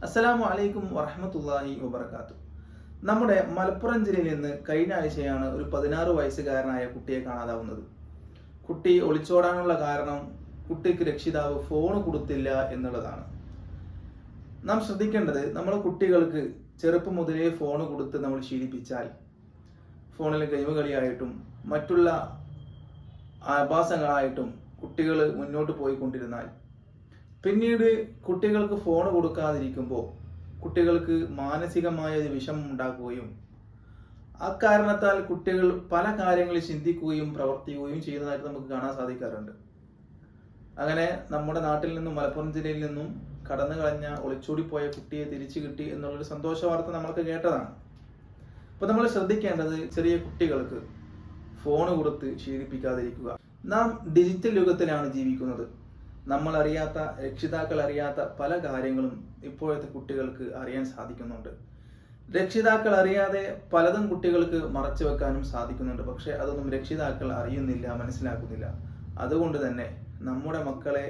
അസ്സലാമു അലൈക്കും വറഹ്മത്തുള്ളാഹി വബറകാത്തു. നമ്മുടെ മലപ്പുറം ജില്ലയിൽ നിന്ന് കഴിഞ്ഞ ആഴ്ചയാണ് ഒരു 16 വയസ്സുകാരനായ കുട്ടിയെ കാണാതാവുന്നത്. കുട്ടി ഒളിച്ചോടാനുള്ള കാരണം കുട്ടിക്ക് രക്ഷിതാവ് ഫോൺ കൊടുത്തില്ല എന്നുള്ളതാണ്. നാം ശ്രദ്ധിക്കേണ്ടത്, നമ്മുടെ കുട്ടികൾക്ക് ചെറുപ്പം മുതലേ ഫോൺ കൊടുത്ത് നമ്മൾ ശീലിപ്പിച്ചാൽ, ഫോണിൽ ഗെയിം കളിയായിട്ടും മറ്റുള്ള ആഭാസങ്ങളായിട്ടും കുട്ടികൾ മുന്നോട്ട് പോയിക്കൊണ്ടിരുന്നാൽ പിന്നീട് കുട്ടികൾക്ക് ഫോൺ കൊടുക്കാതിരിക്കുമ്പോൾ കുട്ടികൾക്ക് മാനസികമായ ഒരു വിഷമം ഉണ്ടാക്കുകയും അക്കാരണത്താൽ കുട്ടികൾ പല കാര്യങ്ങളിൽ ചിന്തിക്കുകയും പ്രവർത്തിക്കുകയും ചെയ്യുന്നതായിട്ട് നമുക്ക് കാണാൻ സാധിക്കാറുണ്ട്. അങ്ങനെ നമ്മുടെ നാട്ടിൽ നിന്നും മലപ്പുറം ജില്ലയിൽ നിന്നും കടന്നു കളഞ്ഞ ഒളിച്ചോടിപ്പോയ കുട്ടിയെ തിരിച്ചു കിട്ടി എന്നുള്ളൊരു സന്തോഷ വാർത്ത നമ്മൾക്ക് കേട്ടതാണ്. അപ്പോൾ നമ്മൾ ശ്രദ്ധിക്കേണ്ടത്, ചെറിയ കുട്ടികൾക്ക് ഫോൺ കൊടുത്ത് ശീലിപ്പിക്കാതിരിക്കുക. നാം ഡിജിറ്റൽ യുഗത്തിലാണ് ജീവിക്കുന്നത്. നമ്മൾ അറിയാത്ത, രക്ഷിതാക്കൾ അറിയാത്ത പല കാര്യങ്ങളും ഇപ്പോഴത്തെ കുട്ടികൾക്ക് അറിയാൻ സാധിക്കുന്നുണ്ട്. രക്ഷിതാക്കൾ അറിയാതെ പലതും കുട്ടികൾക്ക് മറച്ചു വെക്കാനും സാധിക്കുന്നുണ്ട്. പക്ഷെ അതൊന്നും രക്ഷിതാക്കൾ അറിയുന്നില്ല, മനസ്സിലാക്കുന്നില്ല. അതുകൊണ്ട് തന്നെ നമ്മുടെ മക്കളെ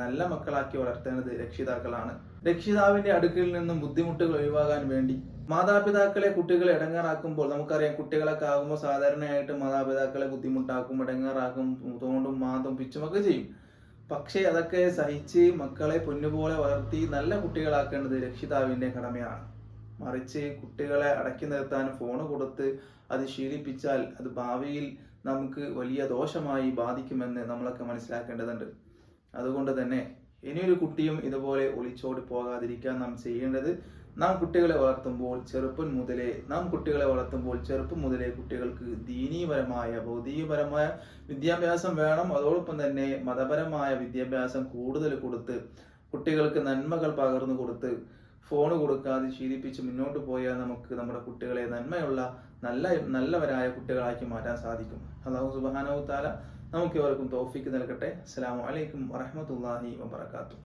നല്ല മക്കളാക്കി വളർത്തേണ്ടത് രക്ഷിതാക്കളാണ്. രക്ഷിതാവിന്റെ അടുക്കിൽ നിന്നും ബുദ്ധിമുട്ടുകൾ ഒഴിവാകാൻ വേണ്ടി മാതാപിതാക്കളെ കുട്ടികളെ ഇടങ്ങാറാക്കുമ്പോൾ, നമുക്കറിയാം കുട്ടികളൊക്കെ ആകുമ്പോൾ സാധാരണയായിട്ട് മാതാപിതാക്കളെ ബുദ്ധിമുട്ടാക്കും, ഇടങ്ങാറാക്കും, തോണ്ടും മാന്തും പിച്ചുമൊക്കെ ചെയ്യും. പക്ഷേ അതൊക്കെ സഹിച്ച് മക്കളെ പൊന്നുപോലെ വളർത്തി നല്ല കുട്ടികളാക്കേണ്ടത് രക്ഷിതാവിന്റെ കടമയാണ്. മറിച്ച് കുട്ടികളെ അടക്കി നിർത്താൻ ഫോൺ കൊടുത്ത് അത് ശീലിപ്പിച്ചാൽ അത് ഭാവിയിൽ നമുക്ക് വലിയ ദോഷമായി ബാധിക്കുമെന്ന് നമ്മളൊക്കെ മനസ്സിലാക്കേണ്ടതുണ്ട്. അതുകൊണ്ട് തന്നെ ഇനിയൊരു കുട്ടിയും ഇതുപോലെ ഒളിച്ചോടി പോകാതിരിക്കാൻ നാം ചെയ്യേണ്ടത്, നാം കുട്ടികളെ വളർത്തുമ്പോൾ ചെറുപ്പം മുതലേ കുട്ടികൾക്ക് ദീനീപരമായ, ഭൗതികപരമായ വിദ്യാഭ്യാസം വേണം. അതോടൊപ്പം തന്നെ മതപരമായ വിദ്യാഭ്യാസം കൂടുതൽ കൊടുത്ത് കുട്ടികൾക്ക് നന്മകൾ പകർന്നു കൊടുത്ത് ഫോൺ കൊടുക്കാതെ ശീലിപ്പിച്ച് മുന്നോട്ട് പോയാൽ നമുക്ക് നമ്മുടെ കുട്ടികളെ നന്മയുള്ള നല്ലവരായ കുട്ടികളാക്കി മാറ്റാൻ സാധിക്കും. അല്ലാഹു സുബ്ഹാനഹു വ തആല നമുക്ക് ഏവർക്കും തൗഫീഖ് നൽകട്ടെ. അസ്സലാമു അലൈക്കും വറഹ്മത്തുള്ളാഹി വബറകാതുഹു.